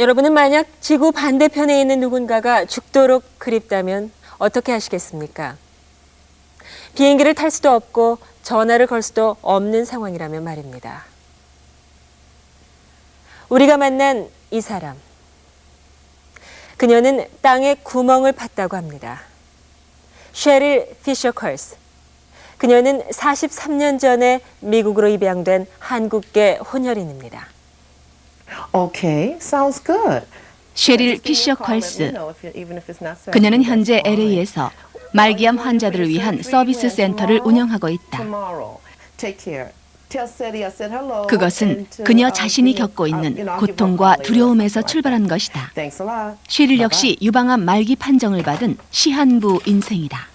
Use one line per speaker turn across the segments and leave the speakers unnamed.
여러분은 만약 지구 반대편에 있는 누군가가 죽도록 그립다면 어떻게 하시겠습니까? 비행기를 탈 수도 없고 전화를 걸 수도 없는 상황이라면 말입니다. 우리가 만난 이 사람. 그녀는 땅에 구멍을 팠다고 합니다. 셰릴 피셔 컬스. 그녀는 43년 전에 미국으로 입양된 한국계 혼혈인입니다.
Okay, sounds good.
셰릴 피셔 컬스. 그녀는 현재 LA에서 말기암 환자들을 위한 서비스 센터를 운영하고 있다. 그것은 그녀 자신이 겪고 있는 고통과 두려움에서 출발한 것이다. 셰릴 역시 유방암 말기 판정을 받은 시한부 인생이다.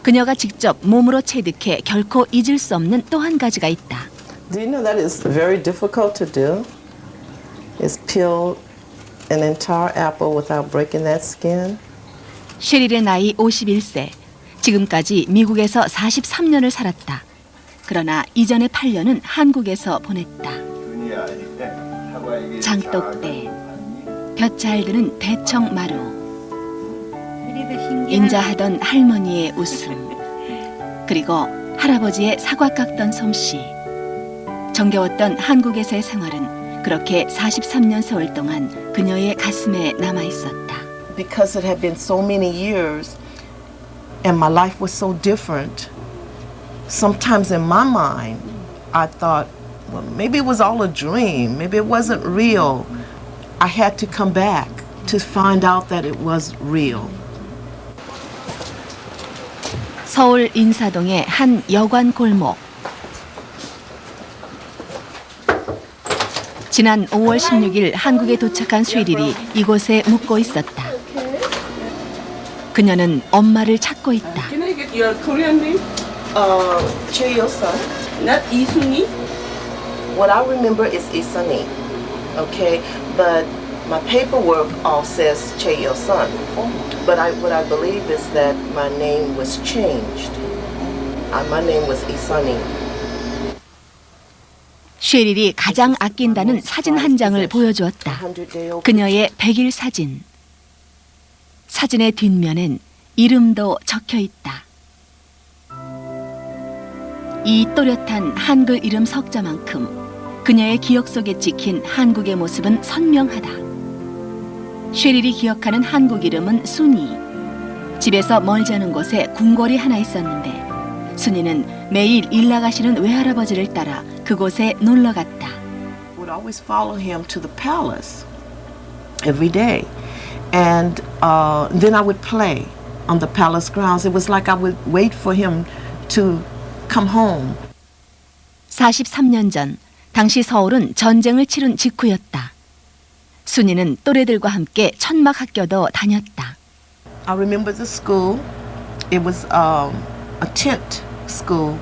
그녀가 직접 몸으로 체득해 결코 잊을 수 없는 또 한 가지가 있다.
Do you know that is very difficult to do? Is peel an entire apple without breaking that skin?
셰릴의 나이 51세. 지금까지 미국에서 43년을 살았다. 그러나 이전의 8년은 한국에서 보냈다. 장독대, 볕 잘 드는 대청마루, 인자하던 할머니의 웃음, 그리고 할아버지의 사과 깎던 솜씨. 정겨웠던 한국에서의 생활은 그렇게 43년 세월 동안 그녀의 가슴에 남아 있었다.
Because it had been so many years and my life was so different, sometimes in my mind I thought, well, maybe it was all a dream, maybe it wasn't real. I had to come back to find out that it was real.
서울 인사동의 한 여관 골목. 지난 5월 16일 한국에 도착한 쉐릴이 이곳에 묵고 있었다. 그녀는 엄마를 찾고 있다.
Can I get your Korean name?
Choi Yo-sun.
Not 이순이?
What I remember is Isani, okay? But my paperwork all says Choi Yo-sun. But what I believe is that my name was changed. My name was Isani.
쉐릴이 가장 아낀다는 사진 한 장을 보여주었다. 그녀의 100일 사진. 사진의 뒷면엔 이름도 적혀 있다. 이 또렷한 한글 이름 석자만큼 그녀의 기억 속에 찍힌 한국의 모습은 선명하다. 쉐릴이 기억하는 한국 이름은 순이. 집에서 멀지 않은 곳에 궁궐이 하나 있었는데 순이는 매일 일 나가시는 외할아버지를 따라 그곳에 놀러 갔다.
Would always follow him to the palace every day, and then I would play on the palace grounds. It was like I would wait for him to come home.
43년 전 당시 서울은 전쟁을 치른 직후였다. 순이는 또래들과 함께 천막 학교도 다녔다.
I remember the school. It was a tent school,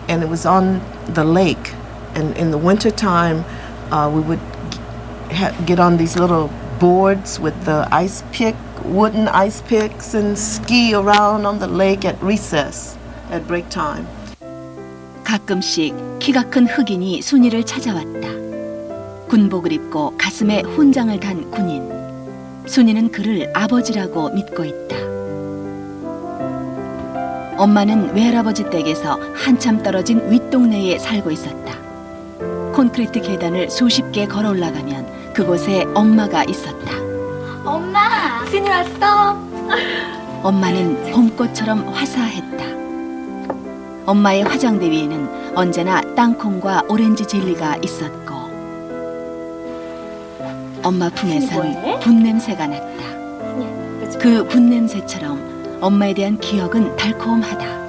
and it was on the lake. And in the winter time, we would get on these little boards with the ice pick, wooden ice picks, and ski around on the lake at recess, at break time.
가끔씩 키가 큰 흑인이 순이를 찾아왔다. 군복을 입고 가슴에 훈장을 단 군인. 순이는 그를 아버지라고 믿고 있다. 엄마는 외할아버지 댁에서 한참 떨어진 윗동네에 살고 있었다. 콘크리트 계단을 수십 개 걸어 올라가면 그곳에 엄마가 있었다.
엄마, 순이 왔어.
엄마는 봄꽃처럼 화사했다. 엄마의 화장대 위에는 언제나 땅콩과 오렌지 젤리가 있었고 엄마 품에선 분냄새가 났다. 그 분냄새처럼 엄마에 대한 기억은 달콤하다.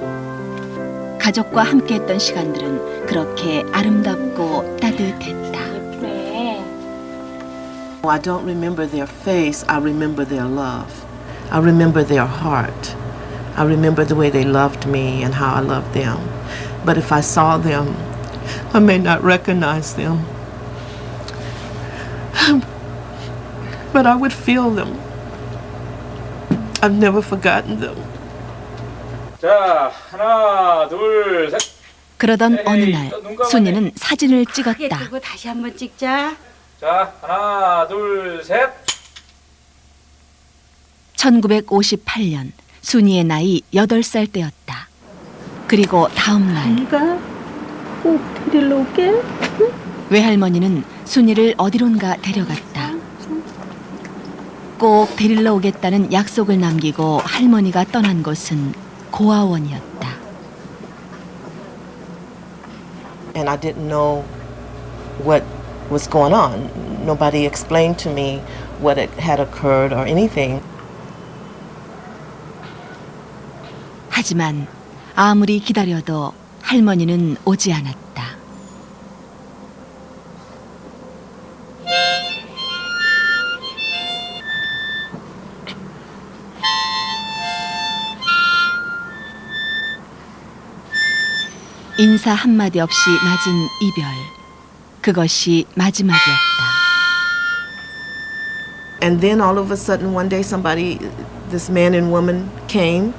가족과 함께했던 시간들은 그렇게 아름답고 따뜻했다.
I don't remember their face, I remember their love. I remember their heart. I remember the way they loved me and how I loved them. But if I saw them, I may not recognize them. But I would feel them. I've never forgotten them.
자, 하나, 둘, 셋.
그러던 어느 날 순이는 사진을 찍었다.
그거 다시 한번 찍자.
자, 하나, 둘, 셋.
1958년 순이의 나이 8살 때였다. 그리고 다음 날
네가 꼭 데리러 올게.
외할머니는 순이를 어디론가 데려갔다. 꼭 데리러 오겠다는 약속을 남기고 할머니가 떠난 곳은 고아원이었다.
And I didn't know what was going on. Nobody explained to me what had occurred or anything.
하지만 아무리 기다려도 할머니는 오지 않았다. 인사 한마디 없이 맞은 이별. 그것이 마지막이었다.
And then all of a sudden one day this man and woman came.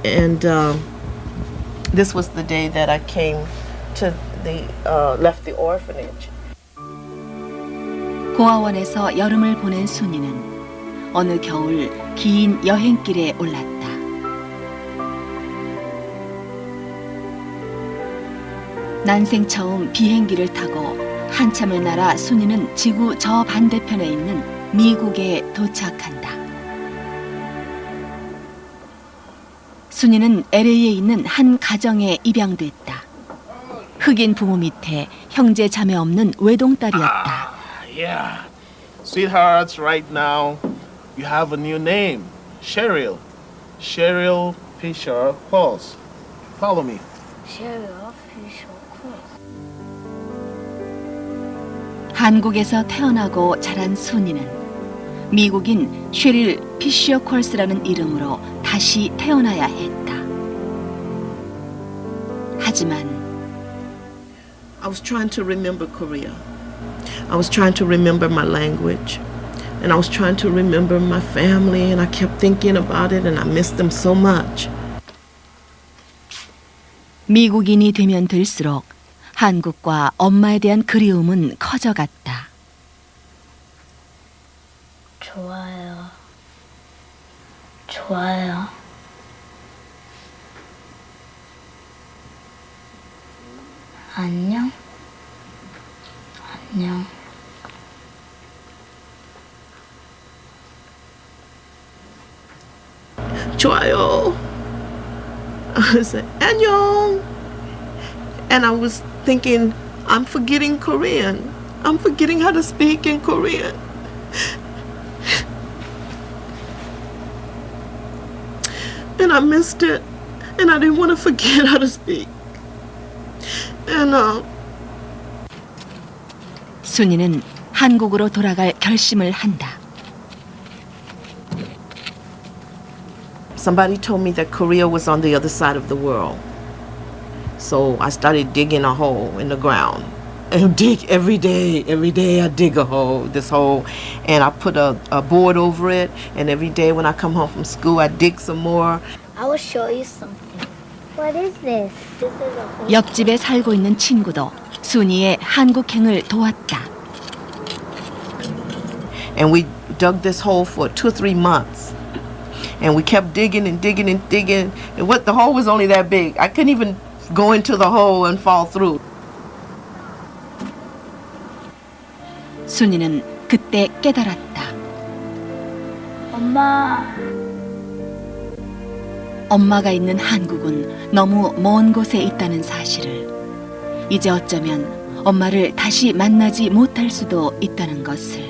And this was the day that I came to left the orphanage.
고아원에서 여름을 보낸 순이는 어느 겨울 긴 여행길에 올랐다. 난생 처음 비행기를 타고 한참을 날아 순이는 지구 저 반대편에 있는 미국에 도착한다. 순이는 LA에 있는 한 가정에 입양됐다. 흑인 부모 밑에 형제 자매 없는 외동딸이었다.
Yeah. Sweethearts, right now, you have a new name. Cheryl. Cheryl Fisher Halls. Follow me.
한국에서 태어나고 자란 순이는 미국인 쉐릴 피셔 콜스라는 이름으로 다시 태어나야 했다. 하지만
I was trying to remember Korea. I was trying to remember my language. And I was trying to remember my family, and I kept thinking about it, and I missed them so much.
미국인이 되면 될수록 한국과 엄마에 대한 그리움은 커져갔다.
좋아요. 좋아요. 안녕. 안녕.
좋아요. I said, 안녕. And I was thinking, I'm forgetting Korean. I'm forgetting how to speak in Korean. And I missed it. And I didn't want to forget how to speak. And
순이는 한국으로 돌아갈 결심을 한다.
somebody told me that Korea was on the other side of the world. So I started digging a hole in the ground. And dig every day I dig a hole, this hole, and I put a board over it, and every day when I come home from school I dig some more.
I will show you something. What is this? This is a hole.
옆집에 살고 있는 친구도 순이의 한국행을 도왔다.
And we dug this hole for 2 or 3 months. And we kept digging and digging and digging. And the hole was only that big. I couldn't even go into the hole and fall through.
순이는 그때 깨달았다. 엄마가 있는 한국은 너무 먼 곳에 있다는 사실을, 이제 어쩌면 엄마를 다시 만나지 못할 수도 있다는 것을.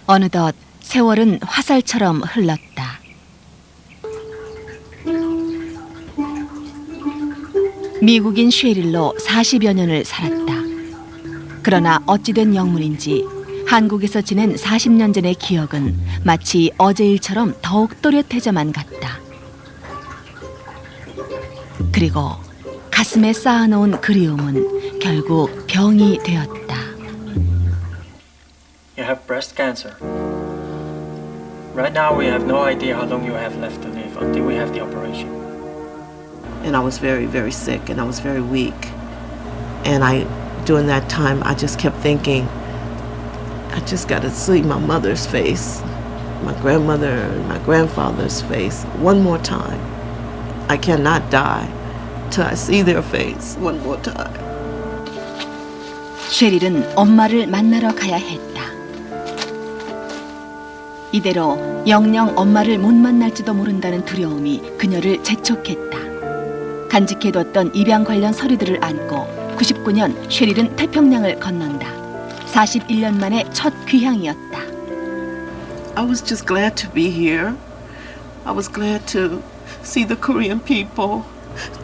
어느덧 세월은 화살처럼 흘렀다. 미국인 쉐릴로 40여 년을 살았다. 그러나 어찌된 영문인지 한국에서 지낸 40년 전의 기억은 마치 어제 일처럼 더욱 또렷해져만 갔다. 그리고 가슴에 쌓아놓은 그리움은 결국 병이 되었다.
You have breast cancer. Right now we have no idea how long you have left to live until we have the operation.
and I was very, very sick, and I was very weak. And during that time, I just kept thinking, I just got to see my mother's face, my grandmother and my grandfather's face one more time. I cannot die till I see their face one more time.
쉐릴은 엄마를 만나러 가야 했다. 이대로 영영 엄마를 못 만날지도 모른다는 두려움이 그녀를 재촉했다. 간직해뒀던 입양 관련 서류들을 안고 99년 쉐릴은 태평양을 건넌다. 41년 만에 첫 귀향이었다.
I was just glad to be here. I was glad to see the Korean people,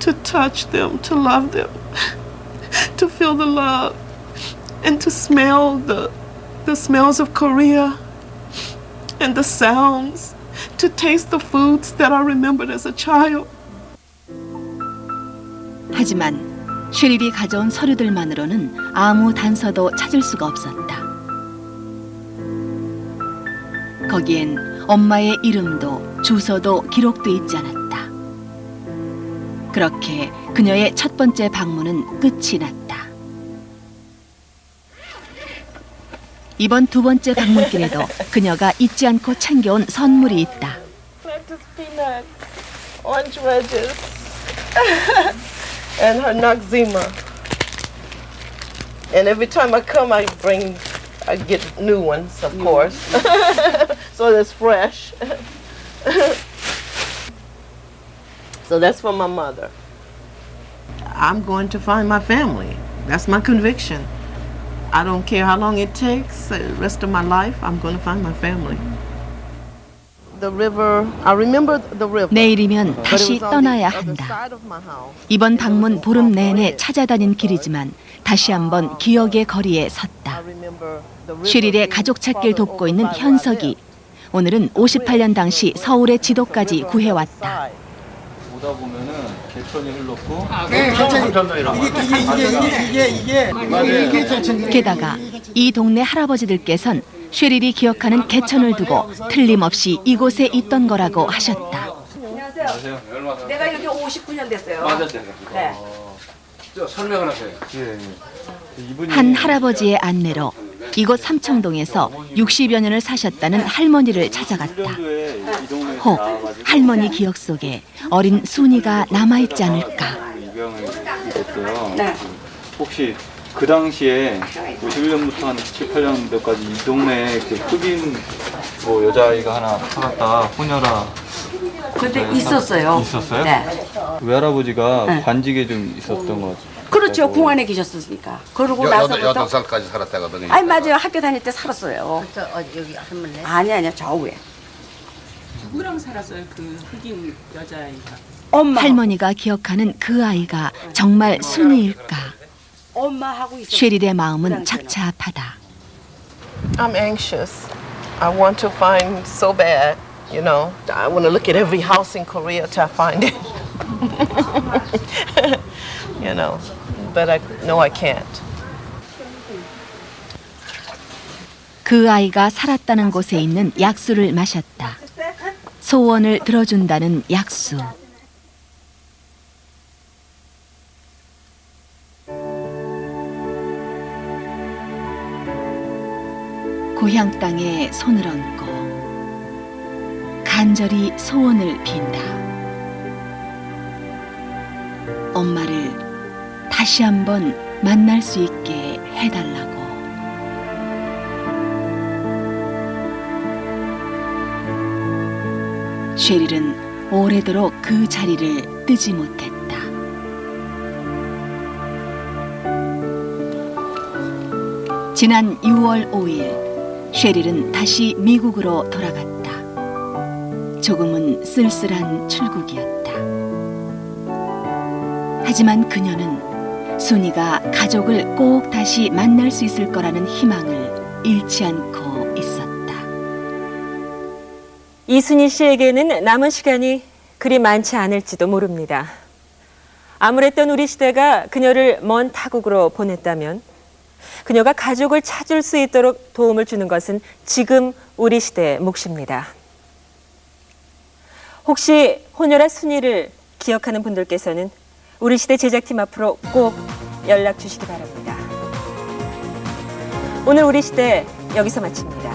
to touch them, to love them, to feel the love, and to smell the smells of Korea and the sounds, to taste the foods that I remembered as a child.
하지만 쉐릴이 가져온 서류들만으로는 아무 단서도 찾을 수가 없었다. 거기엔 엄마의 이름도 주소도 기록돼 있지 않았다. 그렇게 그녀의 첫 번째 방문은 끝이 났다. 이번 두 번째 방문길에도 그녀가 잊지 않고 챙겨온 선물이 있다.
Lettuce, peanuts, orange wedges, and her Noxzema. And every time I come, I get new ones, of course. So it's fresh. So that's for my mother. I'm going to find my family. That's my conviction. I don't care how long it takes, the rest of my life, I'm going to find my family. The river, I remember the river.
내일이면
But it
다시
was on
떠나야
the other
한다.
side of my house.
이번 방문 보름 내내 찾아다닌 길이지만 다시 한번 기억의 거리에 섰다.
I remember the river
쉐릴의
being
가족 찾기를
farther
돕고
over
있는
by where I
현석이
live.
오늘은 58년 당시 서울의 지도까지 구해왔다.
오다 보면은 개천이 흘렀고
게다가 이 동네 할아버지들께선 쉐릴이 기억하는 개천을 두고 틀림없이 이곳에 있던 거라고 하셨다.
안녕하세요. 얼마 전
내가 여기 59년 됐어요.
맞았어요.
네.
저 설명을 하세요.
한 할아버지의 안내로 이곳 삼청동에서 60여 년을 사셨다는 할머니를 찾아갔다. 혹 할머니 기억 속에 어린 순이가 남아있지 않을까.
입양을 됐어요.
네.
혹시 그 당시에 51년부터 한 7, 8년도까지 이 동네에 그 흑인 뭐 여자아이가 하나 살았다, 호녀라.
근데 있었어요.
있었어요?
네.
외할아버지가
네.
관직에 좀 있었던 것 같아요.
그렇죠. 공안에 계셨으니까. 그러고 나서부터
8살까지 살았다거든요.
아니 맞아요. 학교 다닐 때 살았어요.
여기 할머니.
아니야. 저 위에.
누구랑 살았어요? 그 흑인 여자아이가.
엄마.
할머니가 기억하는 그 아이가 정말 순이일까.
엄마하고 있었어요.
쉐릴의 마음은 착잡하다.
I'm anxious. I want to find so bad, you know. I want to look at every house in Korea till I find it. You know, but I know I can't.
그 아이가 살았다는 곳에 있는 약수를 마셨다. 소원을 들어준다는 약수. 고향 땅에 손을 얹고 간절히 소원을 빈다. 엄마를 다시 한번 만날 수 있게 해달라고. 쉐릴은 오래도록 그 자리를 뜨지 못했다. 지난 6월 5일 쉐릴은 다시 미국으로 돌아갔다. 조금은 쓸쓸한 출국이었다. 하지만 그녀는 순이가 가족을 꼭 다시 만날 수 있을 거라는 희망을 잃지 않고 있었다.
이순희 씨에게는 남은 시간이 그리 많지 않을지도 모릅니다. 암울했던 우리 시대가 그녀를 먼 타국으로 보냈다면 그녀가 가족을 찾을 수 있도록 도움을 주는 것은 지금 우리 시대의 몫입니다. 혹시 혼혈아 순이를 기억하는 분들께서는 우리 시대 제작팀 앞으로 꼭 연락 주시기 바랍니다. 오늘 우리 시대 여기서 마칩니다.